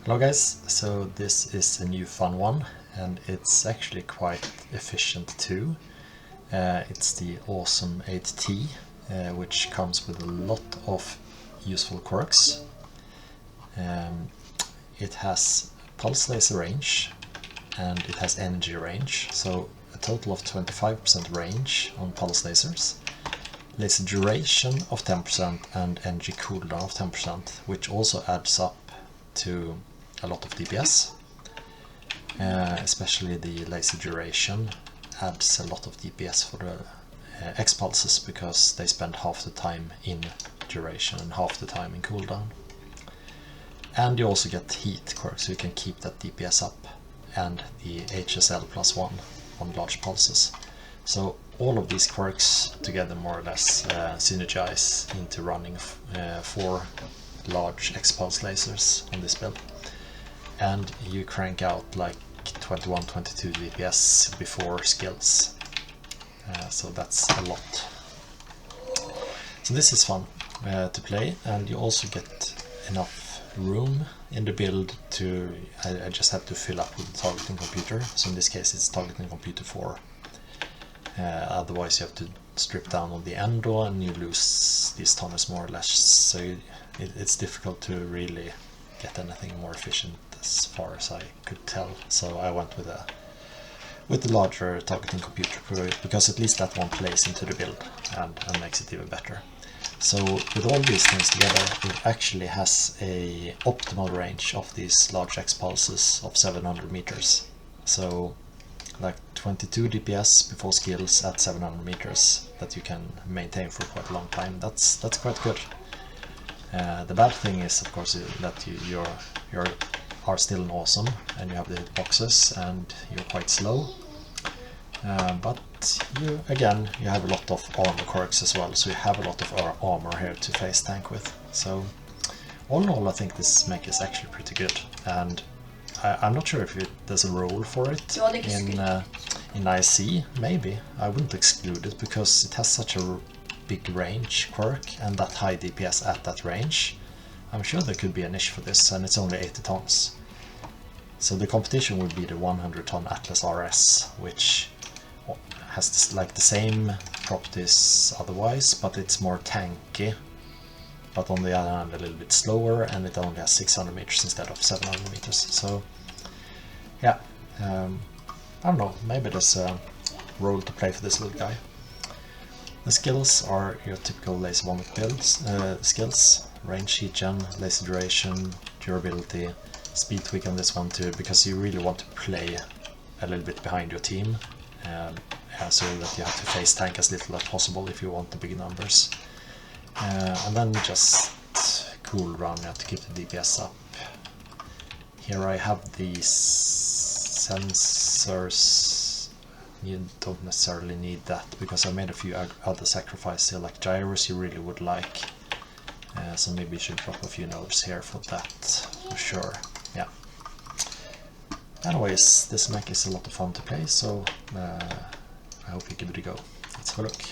Hello guys, so this is a new fun one and it's actually quite efficient too. It's the awesome 8T, which comes with a lot of useful quirks. It has pulse laser range and it has energy range, so a total of 25% range on pulse lasers, laser duration of 10% and energy cooldown of 10%, which also adds up to a lot of DPS. Especially the laser duration adds a lot of DPS for the X pulses, because they spend half the time in duration and half the time in cooldown. And you also get heat quirks, so you can keep that DPS up, and the HSL +1 on large pulses. So all of these quirks together more or less synergize into running 4 large X pulse lasers on this build. And you crank out like 21-22 DPS before skills, so that's a lot. So this is fun to play, and you also get enough room in the build to, I just have to fill up with the targeting computer, so in this case it's targeting computer 4. Otherwise you have to strip down on the endo and you lose these tunnels more or less, so it's difficult to really get anything more efficient as far as I could tell. So I went with the larger targeting computer, because at least that one plays into the build and makes it even better. So with all these things together, it actually has a optimal range of these large X pulses of 700 meters. So like 22 DPS before skills at 700 meters that you can maintain for quite a long time. That's quite good. The bad thing is, of course, that you are still an awesome and you have the hitboxes and you're quite slow. But you have a lot of armor quirks as well, so you have a lot of armor here to face tank with. So all in all, I think this mech is actually pretty good, and I'm not sure if there's a role for it in IC. Maybe I wouldn't exclude it, because it has such a big range quirk and that high DPS at that range. I'm sure there could be a niche for this, and it's only 80 tons. So the competition would be the 100-ton Atlas RS, which has this, like the same properties otherwise, but it's more tanky, but on the other hand a little bit slower, and it only has 600 meters instead of 700 meters. So yeah, I don't know, maybe there's a role to play for this little guy. The skills are your typical laser vomit builds, skills: range, heat gen, laser duration, durability, speed tweak on this one too, because you really want to play a little bit behind your team, so that you have to face tank as little as possible if you want the big numbers. And then just cool run to keep the DPS up. Here I have these sensors. You don't necessarily need that, because I made a few other sacrifices here, like gyros you really would like. So maybe you should drop a few nodes here for that, for sure. Yeah. Anyways, this mech is a lot of fun to play, so I hope you give it a go. Let's have a look.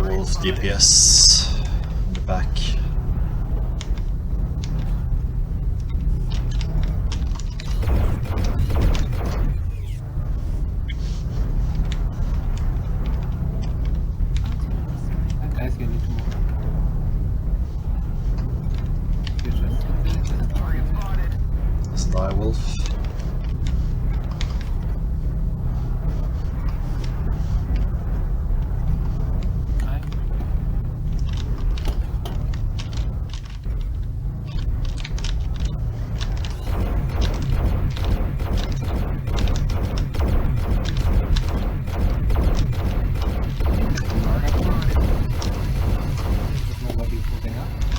Wolf DPS in the back. Guys, you need to move. It's Die Wolf. Nobody moving up.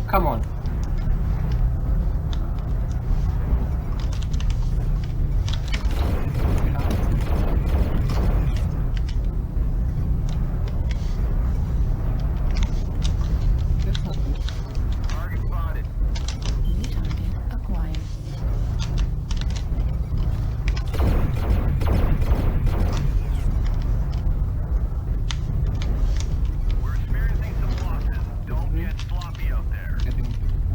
Come on. That's not good. Target spotted. New target acquired. We're experiencing some losses. Don't get sloppy out there. Getting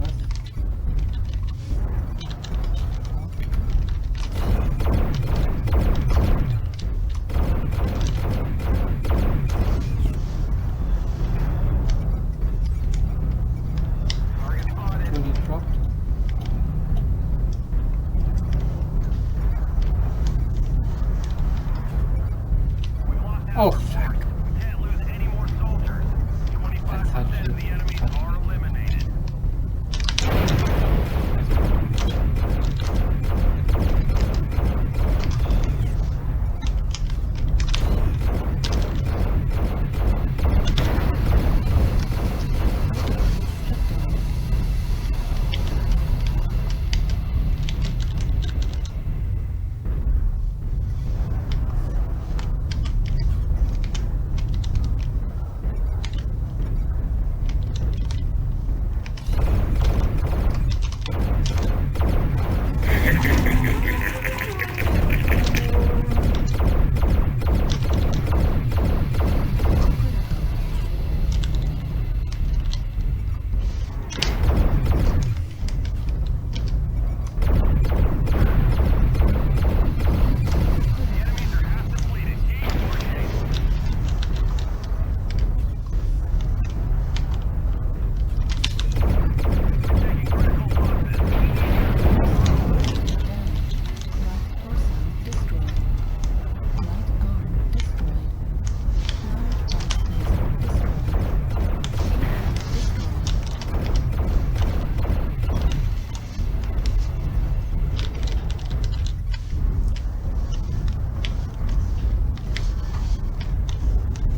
us. Target spotted. Fully dropped. We've lost Oh, Alpha. fuck. We can't lose any more soldiers. 25% of the enemies are eliminated. The enemies are half depleted. Keep pushing. We're taking critical losses. Right torso destroyed. Right arm destroyed.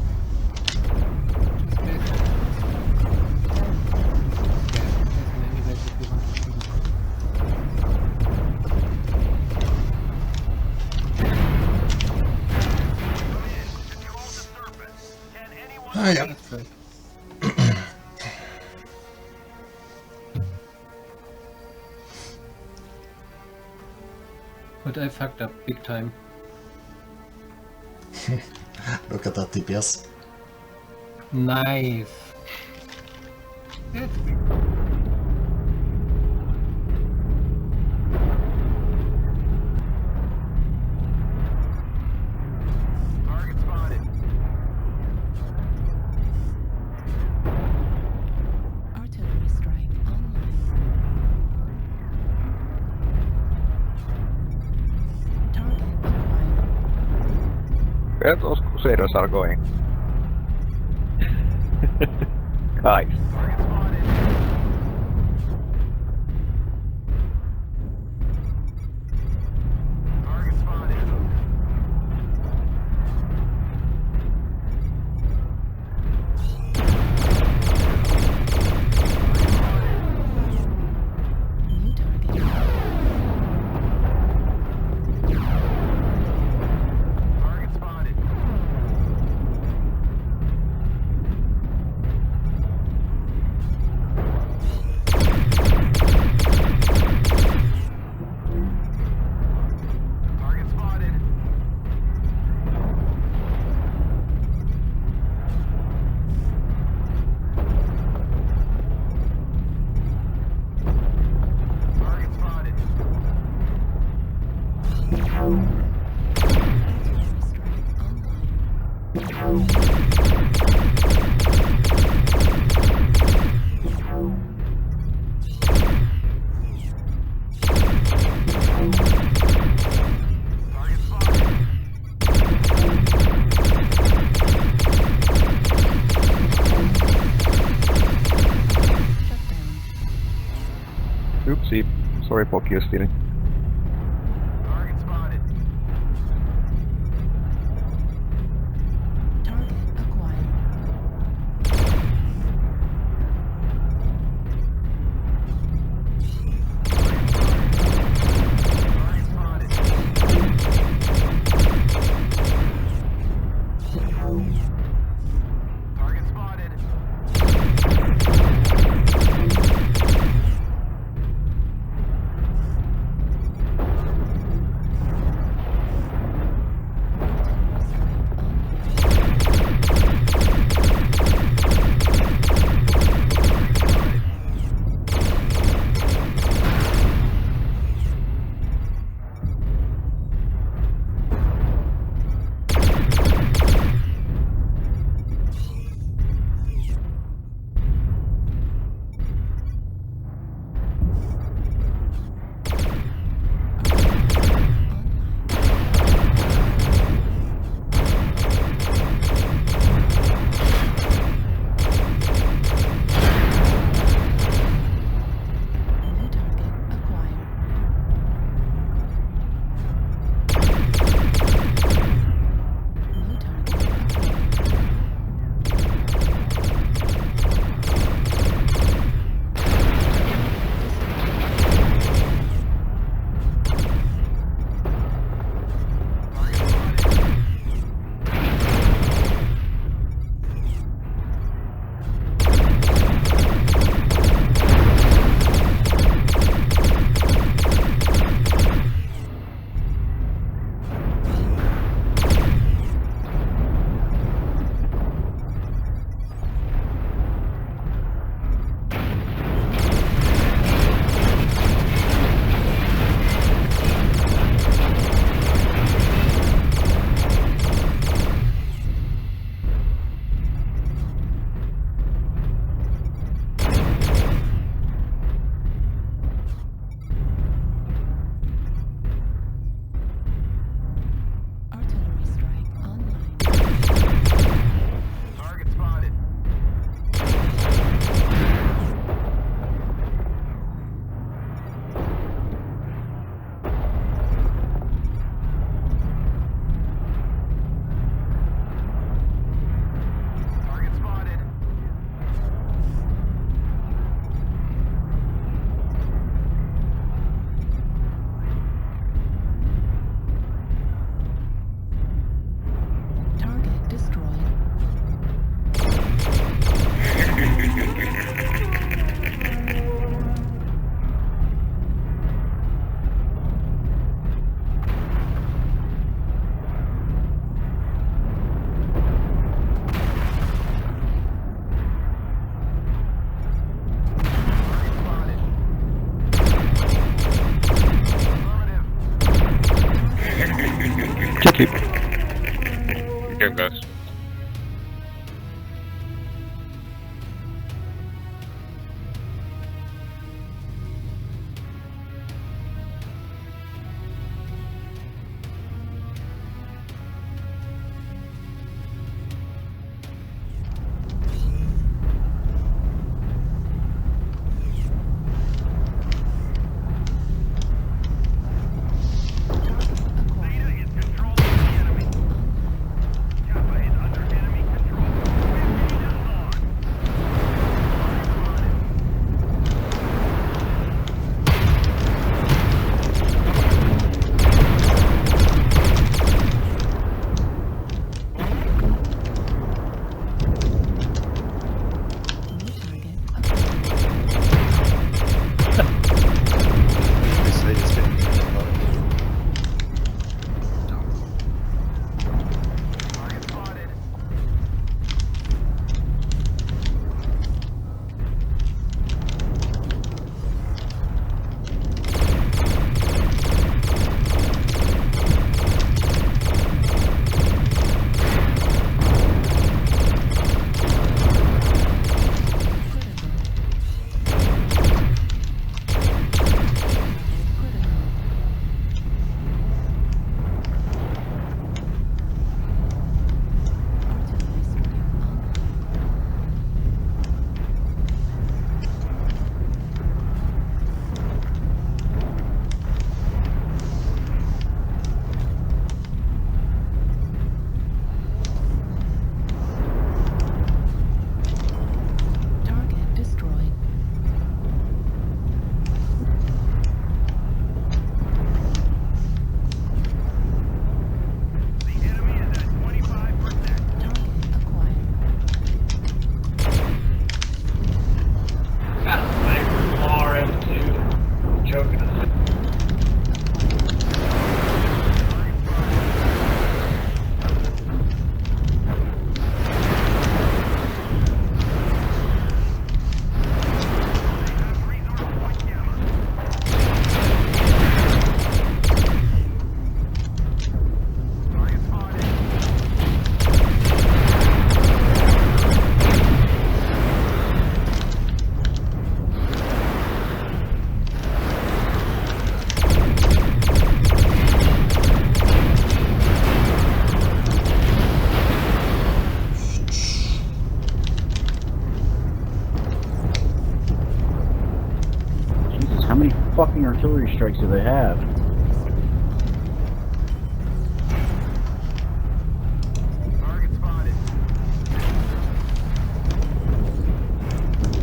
Large box laser destroyed. Destroyed. Control the surface. Can anyone Ah, ja. That's right. But I fucked up big time. Look at that DPS. Nice. That's big. target spotted? Artillery strike online. Target acquired. Where those Crusaders are going? Guys. Target spotted. Target spotted. New target. Target spotted. Target spotted. Target spotted. Artillery strike online. Target spotted. Shut down. Oopsie. Sorry for kill stealing. Target spotted. Target acquired. Keep. Here goes. Beta is controlled by the enemy. Kappa is under enemy control. Mission is on. New target acquired. They just get Target spotted. Artillery strike online. Target destroyed. The enemy is at 25%. Target acquired. RM2. Joking us. Resource point Gamma. Target spotted. Jesus, how many fucking artillery strikes do they have? Target spotted.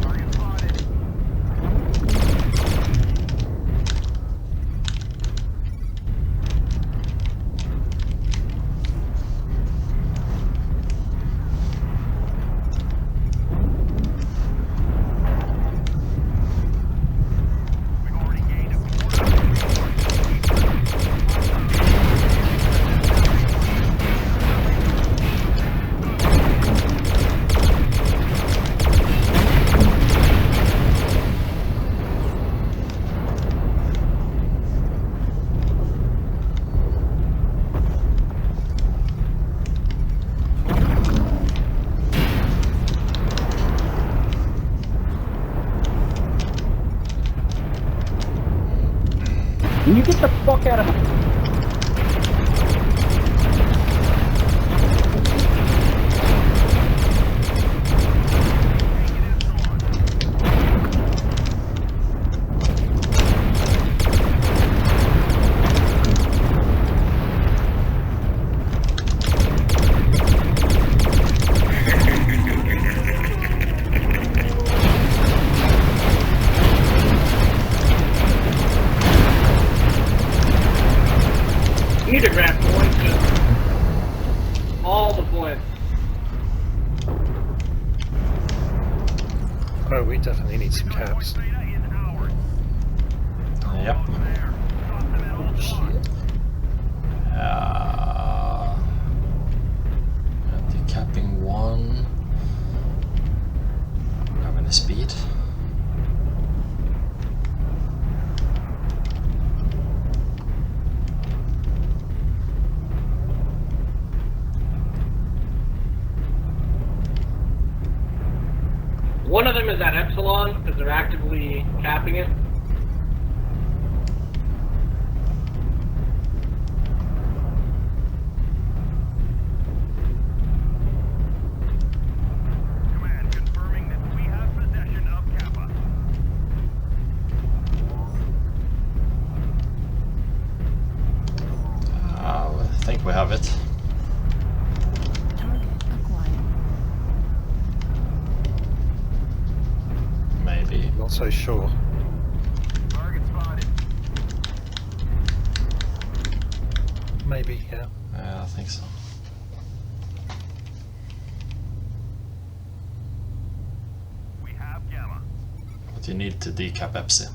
Target spotted. We've already gained a quarter of the Can you get the fuck out of my... You need to grab points. All the points. Oh, we definitely need some caps. Beta is ours. Yep. There. Stop them at all costs. Decapping 1. How many speed? One of them is at Epsilon because they're actively capping it. Command confirming that we have possession of Kappa. I think we have it. Target acquired. Maybe. Not so sure. Target spotted. Maybe, yeah. I think so. We have Gamma. But you need to decap Epsi.